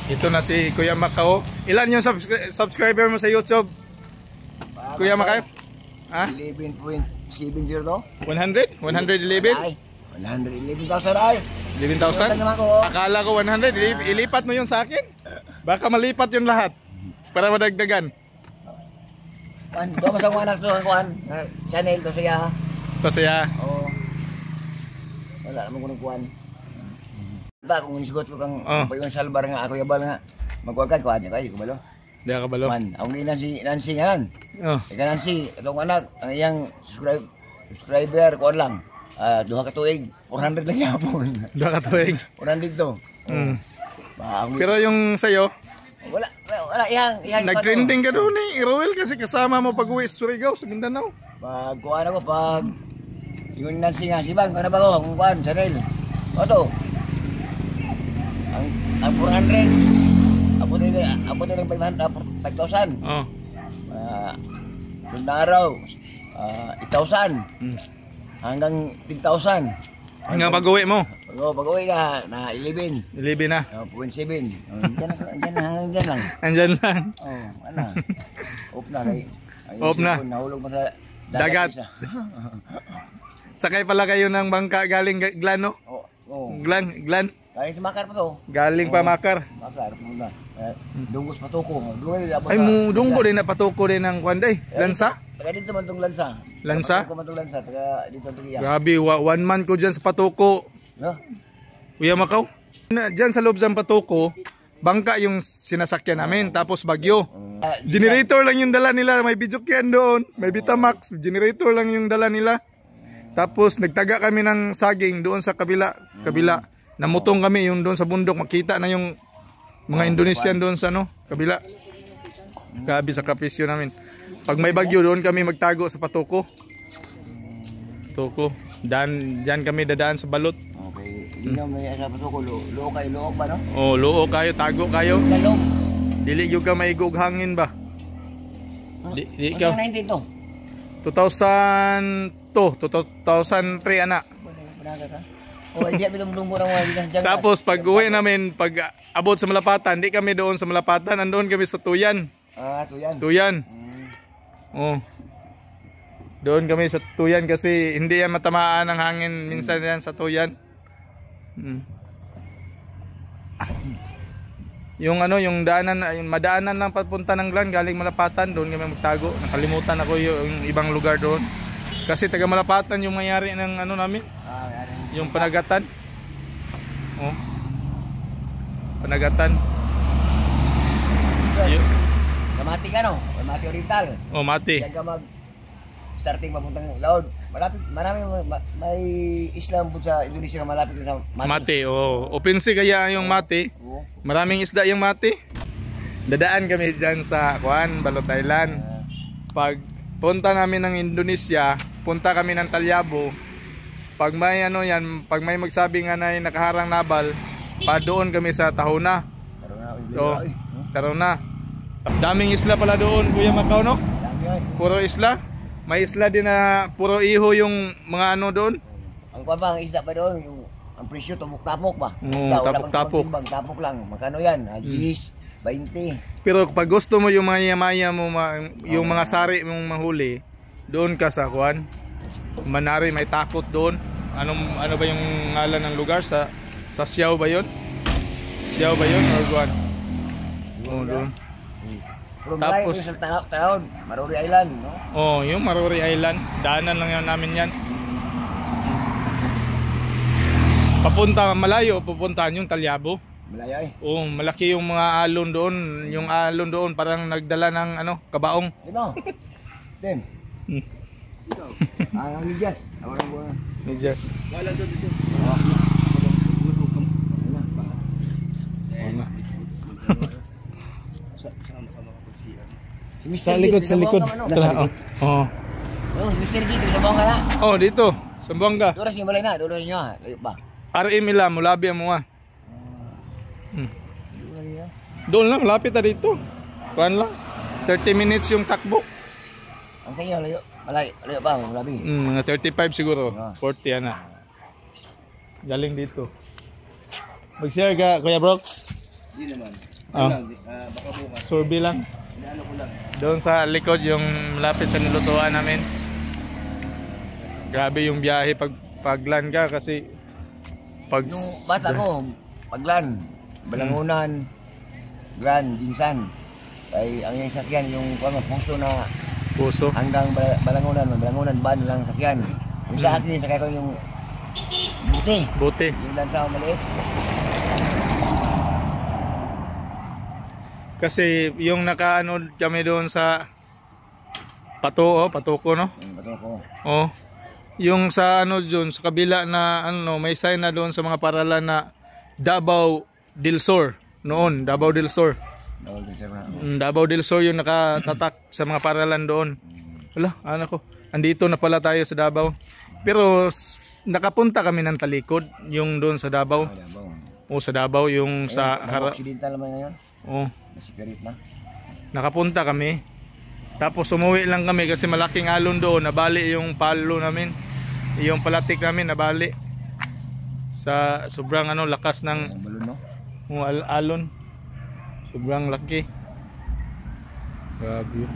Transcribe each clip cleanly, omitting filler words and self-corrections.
Ito na si Kuya Macao. Ilan yung subscriber mo sa YouTube? Kuya Macao? Ha? 11.70 to? 100? 111? Ay, 111,000 ay. 11,000? Akala ko 100. Ilipat mo yun sa akin. Baka malipat yun lahat. Para madagdagan. Doon mo sa mga anak to, ang channel to siya. Pasaya. Oo. Wala naman ko ng kuhan. Ito, kung nisigot ko kang yung salbar nga, ako yabal nga. Magwagad, kuhan niya kayo, kumalo. Di ka balo. Man, ang Nancy nga yan. Ika Nancy, itong anak, ang iyang subscriber, kuhan lang. Duha ka tuig, 400 lang yapon. Duha ka tuig. 400 to. Pero yung sa'yo? Wala, ihang. Nag-trending ka doon eh, Roel, kasi kasama mo pag-uwi sa Surigao, sa Mindanao. Pag kuhan ako, pag yung Nancy nga, sibang, kung ba ko, kung kuhan, channel. Oto, ang 400, abot din ng 5,000. Yung araw, 8,000. Hanggang 10,000. Hanggang pag-uwi mo? Pag-uwi na 11. 11 na? 0.7. Andyan lang. Andyan lang? Ano? Off na. Off na? Nahulog mo sa dagat. Sakay pala kayo ng bangka galing Glan, no? Oo. Glan? Galing sa Makar pa to. Galing pa Makar? Makar, muna. Dunggos patuko. Ay, dunggo din na patuko din ng Kwanday. Lansa? Taga dito man itong lansa. Lansa? Taga dito itong iya. Grabe, 1 month ko dyan sa patuko. Kuya Macao? Dyan sa loob sa patuko, bangka yung sinasakyan namin, tapos bagyo. Generator lang yung dala nila, may Bidjokyan doon, may Vitamax, generator lang yung dala nila. Tapos nagtaga kami ng saging doon sa kabila. Namutong kami yung doon sa bundok, makita na yung mga Indonesian doon sa kabila. Grabe sa kapisyo namin. Pag may bagyo doon kami magtago sa patuko. Diyan kami dadaan sa balot. Okay. Hindi na may sa patuko, luok ba no? Oh, luok kayo, tago kayo. Lalong. Dili yung ka maigog hangin ba? Di ka. 19 to. 2003 anak. Hindi kami lumulumbo ng mga bigas dyan. Tapos pag uwi namin, pag abot sa Malapatan, di kami doon sa Malapatan, nandoon kami sa Tuyan. Tuyan. Oh. Doon kami sa Tuyan kasi hindi yan matamaan ng hangin minsan yan sa Tuyan. Yung yung daanan, yung madaanan lang papunta ng Glan galing Malapatan, doon kami magtago. Nakalimutan ako yung ibang lugar doon. Kasi taga Malapatan yung mayari ng namin. Yung Panagatan. Panagatan. Mati ka no? Mati Oriental. Mati. Diyan ka starting papuntang Laod. Malapit, may Islam po sa Indonesia na malapit sa Mati. Mati, open sea kaya yung Mati. Maraming isda yung Mati. Dadaan kami dyan sa Balot Island. Pag punta namin ng Indonesia, punta kami ng Talyabo. Pag may pag may magsabi nga na nakaharang nabal, pa doon kami sa Tahuna. Tahuna. Daming isla pala doon, Kuya Macao, no? Puro isla. May isla din na puro iho yung mga doon. Ang ang isla pa doon, ang presyo tapok-tapok ba? Tapok-tapok. Tapok lang. Magkano yan? 10, 20. Pero pag gusto mo yung maya-maya mo, yung mga sari mong mahuli, doon ka sa Manari, may takot doon. Ano ba yung ngalan ng lugar? Sa Siao ba yun? Siao ba yun? Or doon? Doon. Tapos Maruri Island, no? Yung Maruri Island. Daanan lang yan namin yan. Papunta malayo, pupuntahan yung Talyabo. Malayo malaki yung mga alon doon. Yung alon doon parang nagdala ng kabaong. Dem. Ang Nijas. Nijas. Wala doon dito. Sa likod. Sa likod. Mr. Dito, sa Buanga na. Dito. Sa Buanga. Doon yung balay na. Doon nyo ha. Layo pa. RM ila, mulabi mo ha. Doon lang, lapit na dito. Kuan lang. 30 minutes yung takbo. Ang sa inyo, layo. Layo pa, mulabi. Mga 35 siguro. 40 na. Galing dito. Mag-share ka, Kuya Brooks? Hindi naman. Oh. Baka bukas. Survey lang. Ano ko lang. Doon sa likod yung malapit sa nilutuan namin. Grabe yung biyahe paglan ka kasi pag Yung bata ko, paglan, balangunan, gran, ginsan. Ay ang yung sakyan, yung puso na puso. hanggang balangunan, ba lang sakyan. Yung sa akin, sakay ko yung buti. Buti. Yung lansa ko maliit. Kasi yung nakaano kami doon sa Patuko, no? Yung bato ko. Oh. Yung sa ano doon sa kabila na ano may sign na doon sa mga paralan na Davao del Sur noon, Davao del Sur. Davao del Sur yung nakatatak sa mga paralan doon. Wala, anak ko. Andito na pala tayo sa Davao. Pero nakapunta kami ng talikod yung doon sa Davao. O sa Davao yung sa harap. Occidental naman ngayon. Oh. Masikarit na. Nakapunta kami. Tapos umuwi lang kami kasi malaking alon doon. Nabali yung palo namin. Yung palatik namin nabali. Sa sobrang ano lakas ng Balon, no? alon. Sobrang laki. Grabe.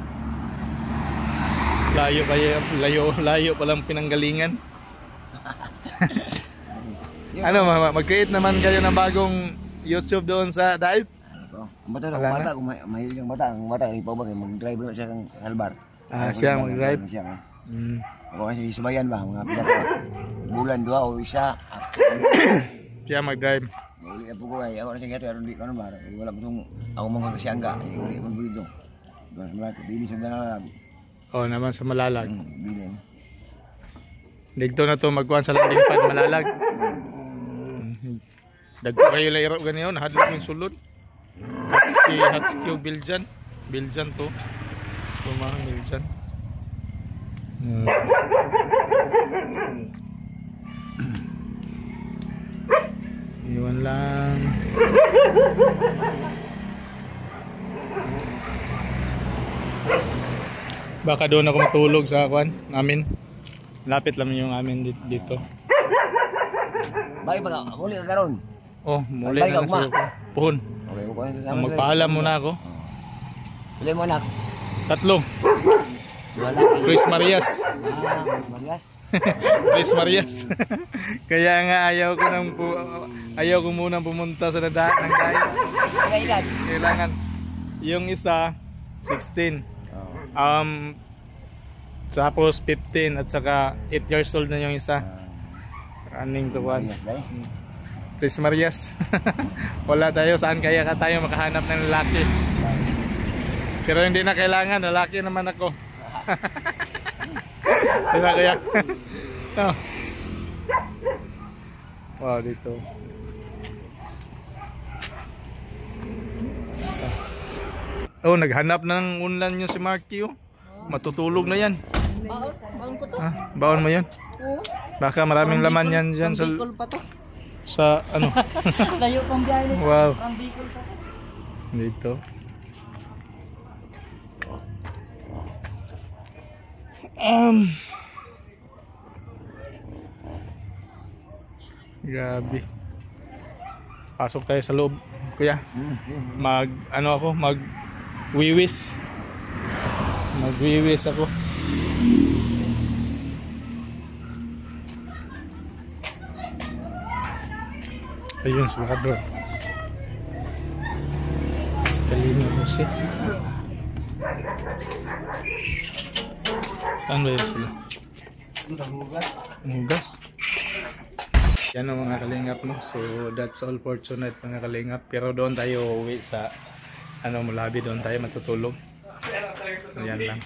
Layo palang pinanggalingan. Ano, mag-create naman kayo ng bagong YouTube doon sa Daip. Ang bata, kung mahilig ang bata, ipaw ba, mag-drive na siya ng halbar. Siya mag-drive. Ako kasi subayan ba, mga bulan, 2 o 1. Siya mag-drive. Uli po ko ay, ako na siya gato, aron di ko ano ba, wala po itong, ako mga kasyangga, uli po dito. Bili sa mga Naman sa Malalag. bili. Dito na to magkuhan sa landing pad Malalag. Dagko kayo lairo ganiyon, hadlok yung sulod. Hatski Biljan to. Tumahan Biljan. Iwan lang. Baka doon ako matulog sa kwan namin. Lapit lang yung amin dito. Bakit ba, muli ka karon? Oh, muli na sa iyo. Puhon. Okay, ko Magpaalam muna ako. Pili mo anak. 3. Wala. Chris Marias. Marias. Chris Marias. Kaya nga ayaw ko muna pumunta sa daan ng gaya. Kailan? Kailangan yung isa 16. Tapos 15 at saka 8 years old na yung isa. Running to one. Chris Marias. Wala tayo, saan kaya ka tayo makahanap ng lalaki? Pero hindi na kailangan, lalaki naman ako. Hindi na kaya. Oh. Wow, dito. Oh, naghanap ng unlan yung si Marky, oh. Matutulog na yan. Baon mo yan? Baka maraming laman yan dyan sa ano. Layo pang biyahe. Wow. Ang Bicol pa. Dito. Grabe. Pasok tayo sa loob, kuya. Mag-wiwis ako. Ayun, sumador. Escalino Jose. Saan ba yun sila? Ang hugas. Yan ang mga kalingap, no? So that's all for tonight, mga kalingap. Pero doon tayo uwi sa Mulabi, doon tayo matutulog. Ayan lang.